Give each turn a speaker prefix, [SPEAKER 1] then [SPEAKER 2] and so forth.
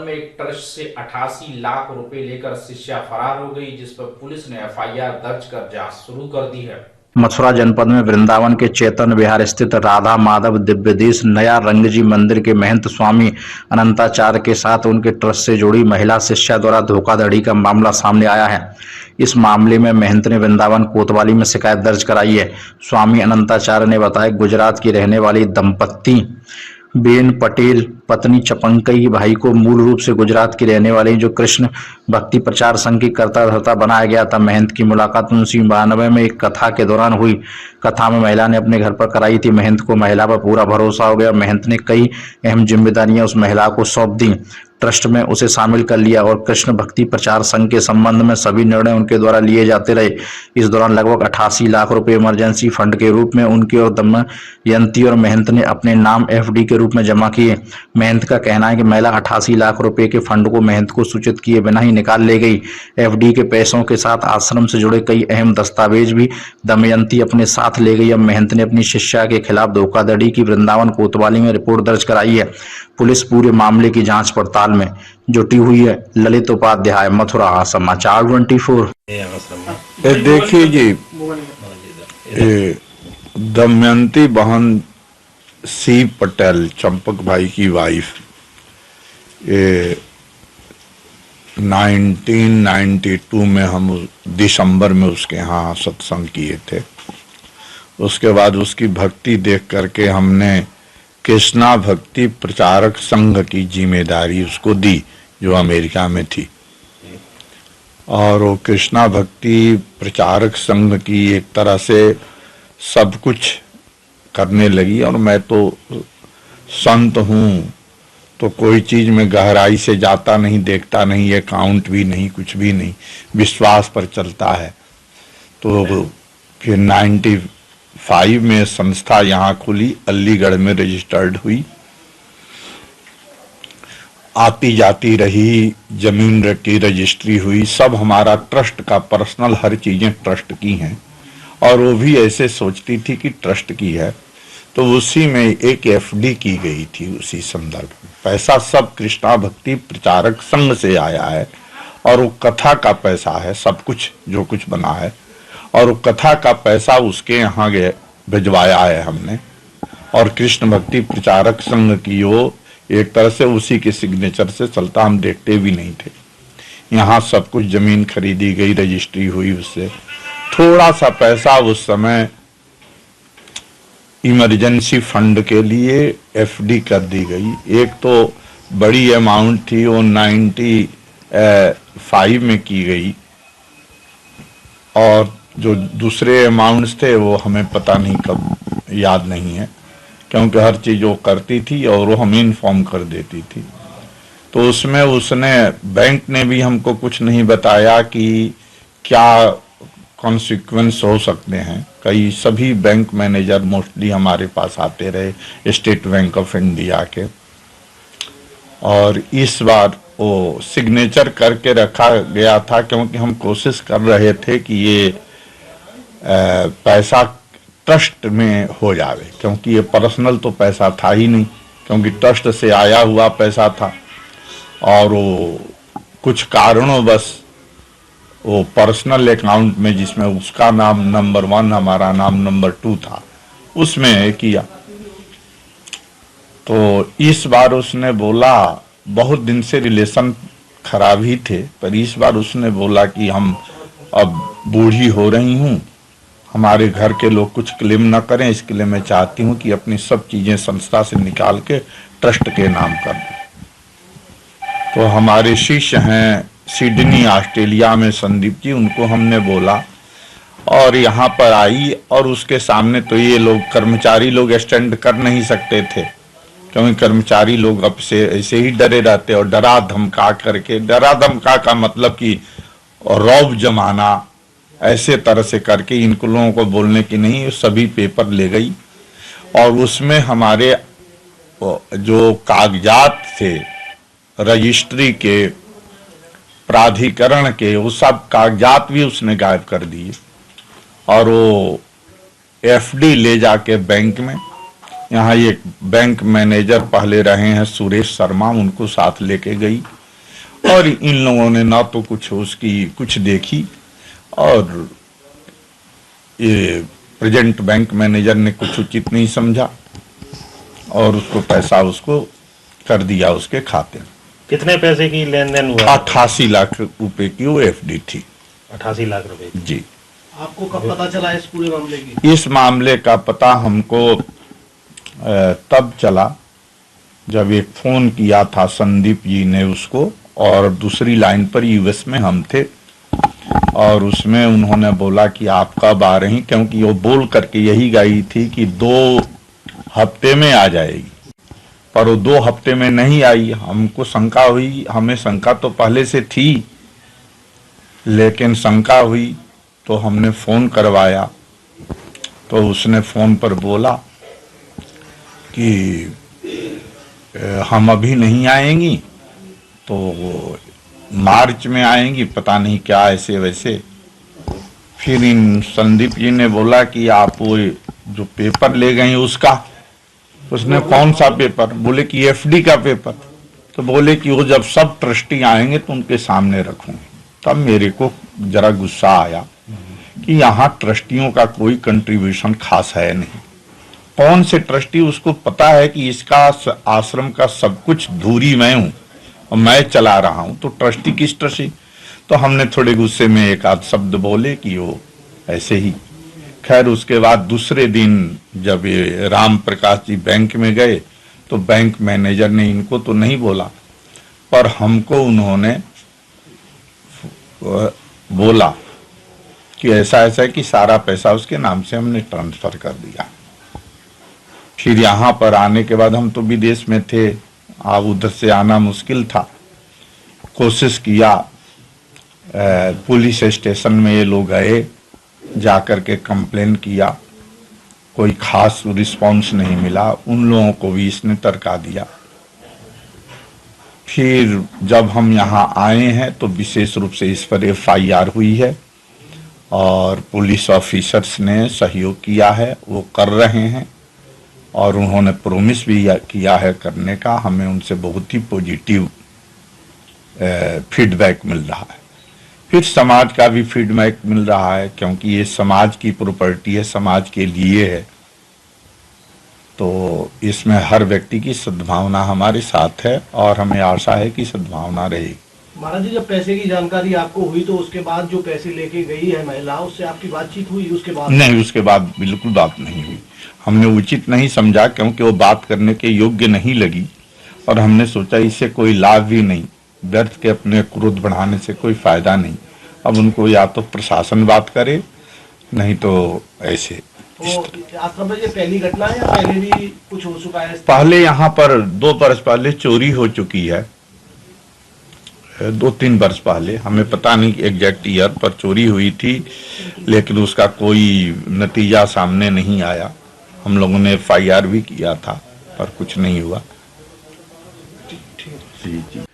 [SPEAKER 1] में एक ट्रस्ट से 88 लाख रुपए लेकर शिष्या फरार हो गई, जिस पर पुलिस ने एफआईआर दर्ज कर जांच शुरू कर दी है। मथुरा जनपद में वृंदावन के चैतन्य विहार स्थित राधा माधव दिव्यदेश नया रंगजी मंदिर के महंत स्वामी अनंताचार्य के साथ उनके ट्रस्ट से जुड़ी महिला शिष्या द्वारा धोखाधड़ी का मामला सामने आया है। इस मामले में महंत ने वृंदावन कोतवाली में शिकायत दर्ज कराई है। स्वामी अनंताचार्य ने बताया, गुजरात की रहने वाली दंपत्ति बेन पटेल पत्नी चपंकई भाई को मूल रूप से गुजरात की रहने वाली जो कृष्ण भक्ति प्रचार संघ की कर्ता धर्ता बनाया गया था। महंत की मुलाकात 1992 में एक कथा के दौरान हुई। कथा में महिला ने अपने घर पर कराई थी। महंत को महिला पर पूरा भरोसा हो गया। महंत ने कई अहम जिम्मेदारियां उस महिला को सौंप दी। ट्रस्ट में उसे शामिल कर लिया और कृष्ण भक्ति प्रचार संघ के संबंध में सभी निर्णय उनके द्वारा लिए जाते रहे। इस दौरान लगभग 88 लाख रुपए इमरजेंसी फंड के रूप में उनके और दमयंती और महंत ने अपने नाम एफडी के रूप में जमा किए। महंत का कहना है कि महिला 88 लाख रुपए के फंड को महंत को सूचित किए बिना ही निकाल ले गई। एफडी के पैसों के साथ आश्रम से जुड़े कई अहम दस्तावेज भी दमयंती अपने साथ ले गई। अब महंत ने अपनी शिष्या के खिलाफ धोखाधड़ी की वृंदावन कोतवाली में रिपोर्ट दर्ज कराई है। पुलिस पूरे मामले की जांच पड़ताल में जुटी हुई है। ललित उपाध्याय, मथुरा, समाचार 24।
[SPEAKER 2] देखिए जी, दमयंती बहन सी पटेल चंपक भाई की वाइफ 1992 में हम दिसंबर में उसके यहाँ सत्संग किए थे। उसके बाद उसकी भक्ति देख करके हमने कृष्णा भक्ति प्रचारक संघ की जिम्मेदारी उसको दी, जो अमेरिका में थी। और वो कृष्णा भक्ति प्रचारक संघ की एक तरह से सब कुछ करने लगी। और मैं तो संत हूँ, तो कोई चीज में गहराई से जाता नहीं, देखता नहीं, अकाउंट भी नहीं, कुछ भी नहीं, विश्वास पर चलता है। तो फिर 95 में संस्था यहाँ खुली, अलीगढ़ में रजिस्टर्ड हुई, आती जाती रही, जमीन की रजिस्ट्री हुई, सब हमारा ट्रस्ट का पर्सनल हर चीजें ट्रस्ट की हैं। और वो भी ऐसे सोचती थी कि ट्रस्ट की है। तो उसी में एक एफडी की गई थी। उसी संदर्भ में पैसा सब कृष्णा भक्ति प्रचारक संघ से आया है और वो कथा का पैसा है, सब कुछ जो कुछ बना है। और वो कथा का पैसा उसके यहाँ भिजवाया है हमने। और कृष्ण भक्ति प्रचारक संघ की वो एक तरह से उसी के सिग्नेचर से चलता, हम देखते भी नहीं थे। यहाँ सब कुछ जमीन खरीदी गई, रजिस्ट्री हुई, उससे थोड़ा सा पैसा उस समय इमरजेंसी फंड के लिए एफडी कर दी गई। एक तो बड़ी अमाउंट थी, वो 95 में की गई, और जो दूसरे अमाउंट्स थे वो हमें पता नहीं कब, याद नहीं है, क्योंकि हर चीज वो करती थी और वो हमें इन्फॉर्म कर देती थी। तो उसमें उसने, बैंक ने भी हमको कुछ नहीं बताया कि क्या कॉन्सिक्वेंस हो सकते हैं। कई सभी बैंक मैनेजर मोस्टली हमारे पास आते रहे, स्टेट बैंक ऑफ इंडिया के। और इस बार वो सिग्नेचर करके रखा गया था, क्योंकि हम कोशिश कर रहे थे कि ये पैसा ट्रस्ट में हो जावे, क्योंकि ये पर्सनल तो पैसा था ही नहीं, क्योंकि ट्रस्ट से आया हुआ पैसा था। और वो कुछ कारणों बस वो पर्सनल अकाउंट में, जिसमें उसका नाम नंबर 1, हमारा नाम नंबर 2 था, उसमें किया। तो इस बार उसने बोला, बहुत दिन से रिलेशन खराब ही थे, पर इस बार उसने बोला कि हम अब बूढ़ी हो रही हूँ, हमारे घर के लोग कुछ क्लेम ना करें, इसके लिए मैं चाहती हूँ कि अपनी सब चीजें संस्था से निकाल के ट्रस्ट के नाम कर दूं। तो हमारे शिष्य हैं सिडनी ऑस्ट्रेलिया में संदीप जी, उनको हमने बोला, और यहाँ पर आई। और उसके सामने तो ये लोग कर्मचारी लोग स्टैंड कर नहीं सकते थे, क्योंकि कर्मचारी लोग अब से ऐसे ही डरे रहते, और डरा धमका करके, डरा धमका का मतलब कि रौब जमाना, ऐसे तरह से करके इन लोगों को बोलने की नहीं, सभी पेपर ले गई। और उसमें हमारे जो कागजात थे रजिस्ट्री के, प्राधिकरण के, वो सब कागजात भी उसने गायब कर दिए। और वो एफडी ले जाके बैंक में यहाँ एक बैंक मैनेजर पहले रहे हैं सुरेश शर्मा, उनको साथ लेके गई और इन लोगों ने ना तो कुछ उसकी कुछ देखी और ये प्रेजेंट बैंक मैनेजर ने कुछ उचित नहीं समझा और उसको पैसा उसको कर दिया उसके खाते में।
[SPEAKER 3] कितने पैसे की लेन देन हुआ?
[SPEAKER 2] 88 लाख रुपए की वो एफडी थी।
[SPEAKER 3] 88 लाख रुपए की।
[SPEAKER 2] जी।
[SPEAKER 4] आपको कब पता चला इस पूरे मामले की?
[SPEAKER 2] इस मामले का पता हमको तब चला जब एक फोन किया था संदीप जी ने उसको, और दूसरी लाइन पर यूएस में हम थे और उसमें उन्होंने बोला कि आप कब आ रही, क्योंकि वो बोल करके यही गई थी कि 2 हफ्ते में आ जाएगी, पर वो 2 हफ्ते में नहीं आई। हमको शंका हुई, हमें शंका तो पहले से थी लेकिन शंका हुई तो हमने फोन करवाया तो उसने फोन पर बोला कि हम अभी नहीं आएंगी, तो मार्च में आएंगी, पता नहीं क्या ऐसे वैसे। फिर इन संदीप जी ने बोला कि आप वो जो पेपर ले गए उसका, उसने कौन सा पेपर? बोले कि एफडी का पेपर। तो बोले कि वो जब सब ट्रस्टी आएंगे तो उनके सामने रखूंगे। तब मेरे को जरा गुस्सा आया कि यहाँ ट्रस्टियों का कोई कंट्रीब्यूशन खास है नहीं। कौन से ट्रस्टी? उसको पता है कि इसका आश्रम का सब कुछ धूरी मैं हूं और मैं चला रहा हूं, तो ट्रस्टी किस ट्रस्टी? तो हमने थोड़े गुस्से में एक आध शब्द बोले कि वो ऐसे ही। खैर उसके बाद दूसरे दिन जब ये राम प्रकाश जी बैंक में गए तो बैंक मैनेजर ने इनको तो नहीं बोला, पर हमको उन्होंने बोला कि ऐसा ऐसा है कि सारा पैसा उसके नाम से हमने ट्रांसफर कर दिया। फिर यहाँ पर आने के बाद हम तो विदेश में थे, अब उधर से आना मुश्किल था। कोशिश किया, पुलिस स्टेशन में ये लोग गए, जाकर के कंप्लेन किया, कोई खास रिस्पांस नहीं मिला। उन लोगों को भी इसने तरका दिया। फिर जब हम यहाँ आए हैं तो विशेष रूप से इस पर एफआईआर हुई है और पुलिस ऑफिसर्स ने सहयोग किया है, वो कर रहे हैं और उन्होंने प्रॉमिस भी किया है करने का। हमें उनसे बहुत ही पॉजिटिव फीडबैक मिल रहा है। फिर समाज का भी फीडबैक मिल रहा है, क्योंकि ये समाज की प्रॉपर्टी है, समाज के लिए है, तो इसमें हर व्यक्ति की सद्भावना हमारे साथ है और हमें आशा है कि सद्भावना रहेगी।
[SPEAKER 4] महाराज जी, जब पैसे की जानकारी आपको हुई तो उसके बाद जो पैसे लेके गई है महिला, उससे आपकी बातचीत हुई उसके बाद?
[SPEAKER 2] नहीं, उसके बाद बिल्कुल बात नहीं हुई। हमने उचित नहीं समझा, क्योंकि वो बात करने के योग्य नहीं लगी और हमने सोचा इससे कोई लाभ भी नहीं, व्यर्थ के अपने क्रोध बढ़ाने से कोई फायदा नहीं। अब उनको या तो प्रशासन बात करे, नहीं तो ऐसे।
[SPEAKER 4] तो आश्रम में ये पहली घटना है या पहले भी कुछ हो चुका है?
[SPEAKER 2] पहले यहाँ पर 2 वर्ष पहले चोरी हो चुकी है, 2-3 वर्ष पहले, हमें पता नहीं एग्जैक्ट ईयर पर चोरी हुई थी, लेकिन उसका कोई नतीजा सामने नहीं आया। हम लोगों ने एफआईआर भी किया था पर कुछ नहीं हुआ। जी जी।